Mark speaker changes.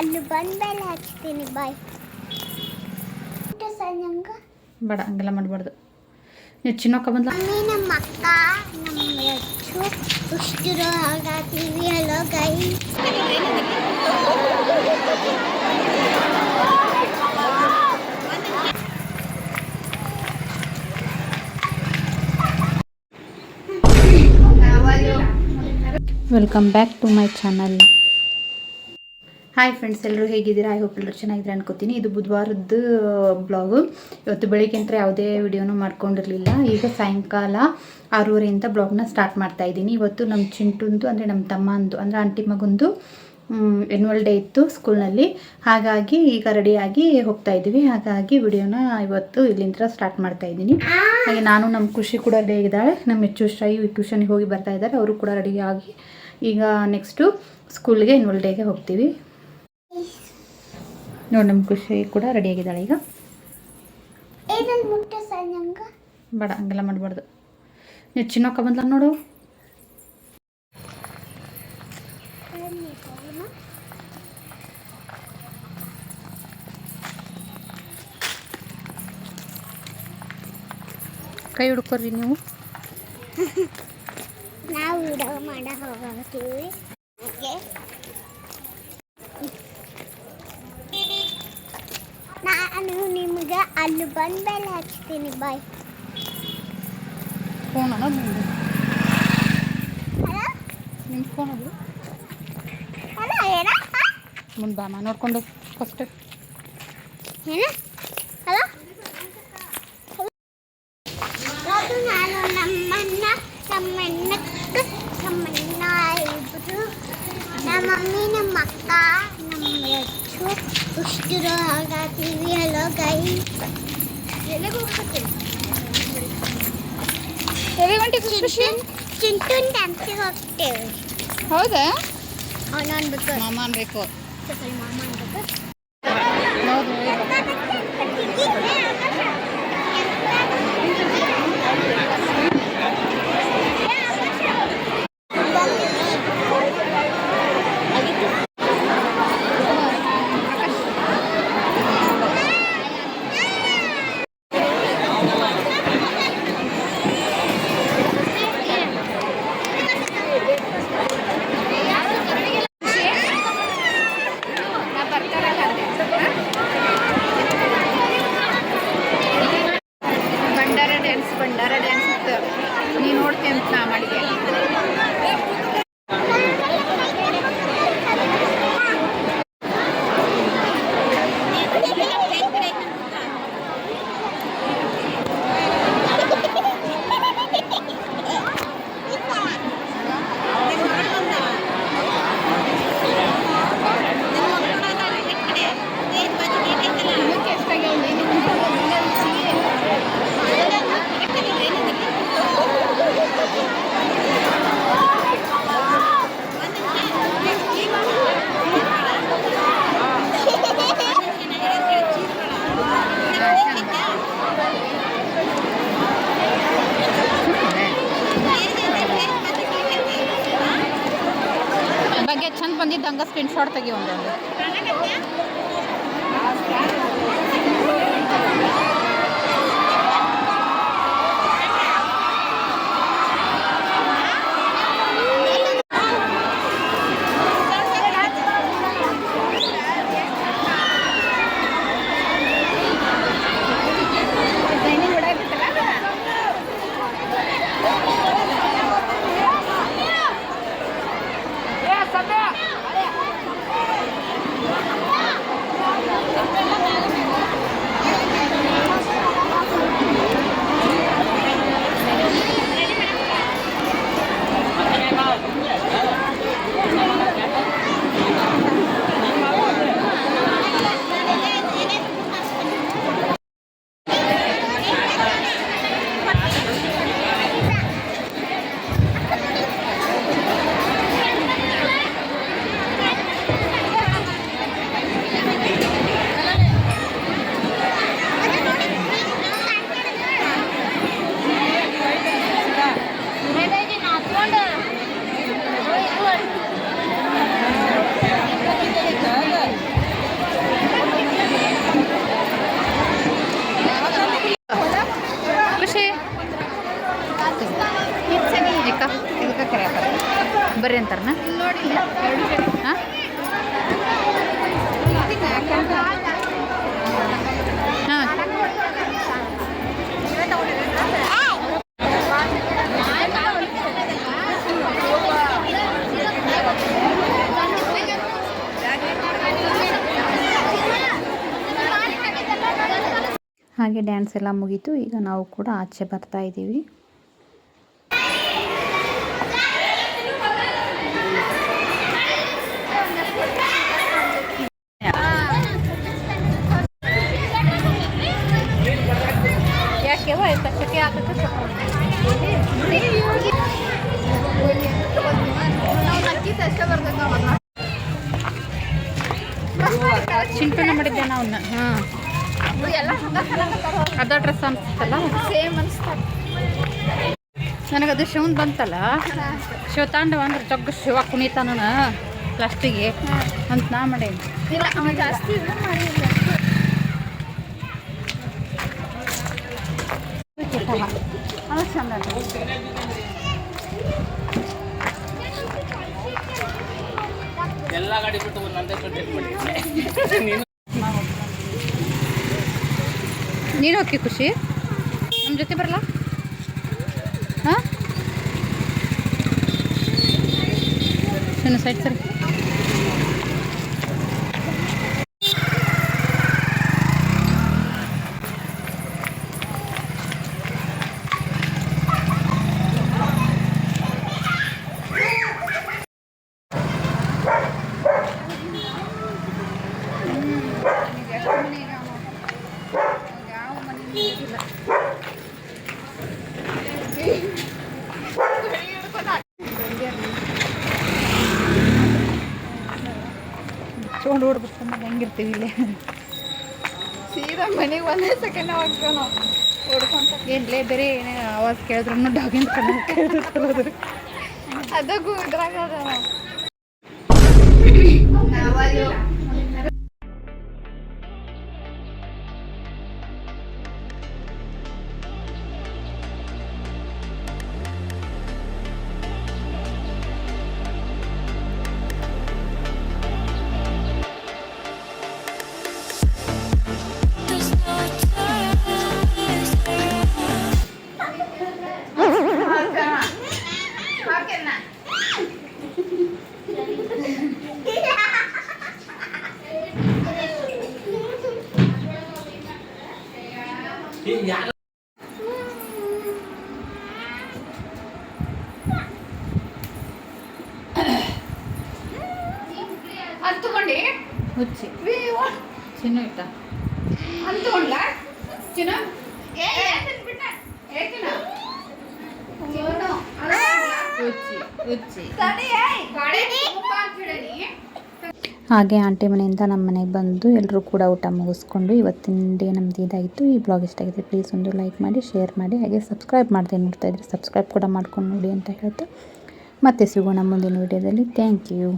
Speaker 1: ಅಲ್ಲಿ ಬಂದ್ಮೇಲೆ ಹಚ್ತೀನಿ ಬಾಯ್.
Speaker 2: ಬೇಡ ಹಂಗೆಲ್ಲ ಮಾಡಬಾರ್ದು. ನೀವು ಚಿನ್ನಕ್ಕ ಬಂದ್ಲ
Speaker 1: ನಮ್ಮ ಅಕ್ಕ ನಮ್ಮ ಹೆಚ್ಚು ಉಷ್ಟಿರೋ ಆಗತ್ತೀವಿ. Hello guy
Speaker 2: welcome back to my channel. Hi friends, ಎಲ್ಲರೂ ಹೇಗಿದ್ದೀರಾ? ಐ ಹೋಪ್ ಎಲ್ಲರೂ ಚೆನ್ನಾಗಿದ್ದೀರಾ ಅನ್ಕೋತೀನಿ. ಇದು ಬುಧವಾರದ್ದು ಬ್ಲಾಗು. ಇವತ್ತು ಬೆಳಿಗ್ಗೆ ಅಂತ ಯಾವುದೇ ವಿಡಿಯೋನೂ ಮಾಡ್ಕೊಂಡಿರಲಿಲ್ಲ. ಈಗ ಸಾಯಂಕಾಲ 6:30 ಬ್ಲಾಗ್ನ ಸ್ಟಾರ್ಟ್ ಮಾಡ್ತಾ ಇದ್ದೀನಿ. ಇವತ್ತು ನಮ್ಮ ಚಿಂಟುಂದು ಅಂದರೆ ನಮ್ಮ ತಮ್ಮಂದು ಅಂದರೆ ಆಂಟಿ ಮಗಂದು ಎನ್ಯುವಲ್ ಡೇ ಇತ್ತು ಸ್ಕೂಲ್ನಲ್ಲಿ. ಹಾಗಾಗಿ ಈಗ ರೆಡಿಯಾಗಿ ಹೋಗ್ತಾ ಇದ್ದೀವಿ. ಹಾಗಾಗಿ ವಿಡಿಯೋನ ಇವತ್ತು ಇಲ್ಲಿಂದ ಸ್ಟಾರ್ಟ್ ಮಾಡ್ತಾ ಇದ್ದೀನಿ. ಹಾಗೆ ನಾನು ನಮ್ಮ ಖುಷಿ ಕೂಡ ರೆಡಿ ಆಗಿದ್ದಾಳೆ. ನಮ್ಮ ಹೆಚ್ಚು ಶ್ರೈ ಟ್ಯೂಷನ್ಗೆ ಹೋಗಿ ಬರ್ತಾ ಇದ್ದಾರೆ. ಅವರು ಕೂಡ ರೆಡಿಯಾಗಿ ಈಗ ನೆಕ್ಸ್ಟು ಸ್ಕೂಲ್ಗೆ ಎನ್ಯುವಲ್ ಡೇಗೆ ಹೋಗ್ತೀವಿ. ನೋಡಿ ನಮ್ಮ ಖುಷಿ ಕೂಡ ರೆಡಿಯಾಗಿದ್ದಾಳೆ. ಈಗ ಬೇಡ ಹಂಗೆಲ್ಲ ಮಾಡಬಾರ್ದು. ನೀವು ಚಿನ್ನಕ್ಕ ಬಂದ್ಲ ನೋಡು. ಕೈ ಹುಡ್ಕೋರಿ ನೀವು.
Speaker 1: ನಾವು ವಿಡಿಯೋ ಮಾಡ ಹೋಗ್ತೀವಿ. ನಾನು ನಿಮ್ಗೆ ಅಲ್ಲಿ ಬಂದ್ಮೇಲೆ ಹಚ್ತೀನಿ ಬಾಯ್.
Speaker 2: ಫೋನ್ ಅನ್ನೋದು ನಿಮ್ಮ ಫೋನ್ ಅದು ಮುಂದೆ ಬಾಮ ನೋಡ್ಕೊಂಡು ಫಸ್ಟ್
Speaker 1: ಏನು ಹಲೋ. ನಾನು ನಮ್ಮಣ್ಣ ಇಬ್ಬರು, ನಮ್ಮ ಮಮ್ಮಿ ನಮ್ಮ ಅಕ್ಕ ನಮ್ಮ ಹೆಚ್ಚು ಉಷ್ಟಿರೋ ಆಗತ್ತೀವಿ. ಹಲೋ ಗೈ ಚಿಂಟುನ್ ಡ್ಯಾನ್ಸಿಗೆ ಹೋಗ್ತೇವೆ.
Speaker 2: ಹೌದಾ?
Speaker 1: ಅವನು ಅನ್ಬೇಕು
Speaker 2: ಮಾಮ ಅನ್ಬೇಕು.
Speaker 1: ಮಾಮ ಅನ್ಬೇಕು.
Speaker 2: ಬಂಡಾರ ಡ್ಯಾನ್ಸ್ ಇತ್ತು, ನೀನು ನೋಡ್ತೀನಿ ಅಂತ ನಾ ಮಾಡಿದೆ. ಬಗ್ಗೆ ಚಂದ ಬಂದಿದ್ದು ಹಂಗೆ ಸ್ಕ್ರೀನ್ ಶಾಟ್ ತೆಗಿ ಒಂದೊಂದು. ಹಾಗೆ ಡ್ಯಾನ್ಸ್ ಎಲ್ಲ ಮುಗೀತು. ಈಗ ನಾವು ಕೂಡ ಆಚೆ ಬರ್ತಾ ಇದ್ದೀವಿ. ಚಿಂಟುನ ಮಾಡಿದ್ದೆ ನಾವು. ಹಾಂ, ಅದ ಡ್ರೆಸ್ ಅನಿಸ್ತಲ್ಲ, ಸೇಮ್ ಅನಿಸ್ತಾ ನನಗದು. ಶಿವನ್ ಬಂತಲ್ಲ, ಶಿವತಾಂಡವ ಅಂದ್ರೆ ಜಗ್ಗ ಶಿವ ಕುಣಿತಾನ ಲಾಸ್ಟಿಗೆ ಅಂತ ನಾ ಮಾಡೇನಿ. ಜಾಸ್ತಿ ಅದು ಚಂದ.
Speaker 3: ಎಲ್ಲ ಗಾಡಿ ಬಿಟ್ಟು ಒಂದೇ
Speaker 2: ನೀನು ಹೋಗಿ ಖುಷಿ ನಮ್ಮ ಜೊತೆ ಬರಲ್ಲ? ಹಾಂ, ಸೈಡ್ ಸರಿ. ಚೋಡ್ ಓಡ್ಬಿಟ್ಟು ಹೆಂಗಿರ್ತೀವಿ ಇಲ್ಲೇ. ಸೀದಾ ಮನೆಗೆ ಒಂದೇ ಸೆಕೆಂಡ್ ಹೋಗ್ತೀವಿ ನಾವು ಓಡ್ಕೊಂತ. ಏನ್ಲೇ ಬೇರೆ ಏನೇ ಆವಾಜ್ ಕೇಳಿದ್ರು ಡಾಗಿನ ಕಣ್ಣು ಕೇಳಿದ್ರು ಅದಕ್ಕೂ ಇದ್ರಾಗ ಅಂತಕೊಂಡಿ ಹುಚ್ಚಿ ಚಿನ್ನ ಇಟ್ಟ ಅಂತಕೊಂಡ್ಲ ಚಿನ್ನ ಹಾಗೆ ಆಂಟಿ ಮನೆಯಿಂದ ನಮ್ಮ ಮನೆಗೆ ಬಂದು ಎಲ್ಲರೂ ಕೂಡ ಊಟ ಮುಗಿಸ್ಕೊಂಡು ಇವತ್ತಿನ ಡೇ ನಮ್ದು ಇದಾಯಿತು. ಈ ಬ್ಲಾಗ್ ಇಷ್ಟ ಆಗಿದೆ ಪ್ಲೀಸ್ ಒಂದು ಲೈಕ್ ಮಾಡಿ, ಶೇರ್ ಮಾಡಿ, ಹಾಗೆ ಸಬ್ಸ್ಕ್ರೈಬ್ ಮಾಡದೆ ನೋಡ್ತಾ ಇದ್ರೆ ಸಬ್ಸ್ಕ್ರೈಬ್ ಕೂಡ ಮಾಡ್ಕೊಂಡು ನೋಡಿ ಅಂತ ಹೇಳ್ತಾ ಮತ್ತೆ ಸಿಗೋಣ ಮುಂದಿನ ವಿಡಿಯೋದಲ್ಲಿ. Thank you.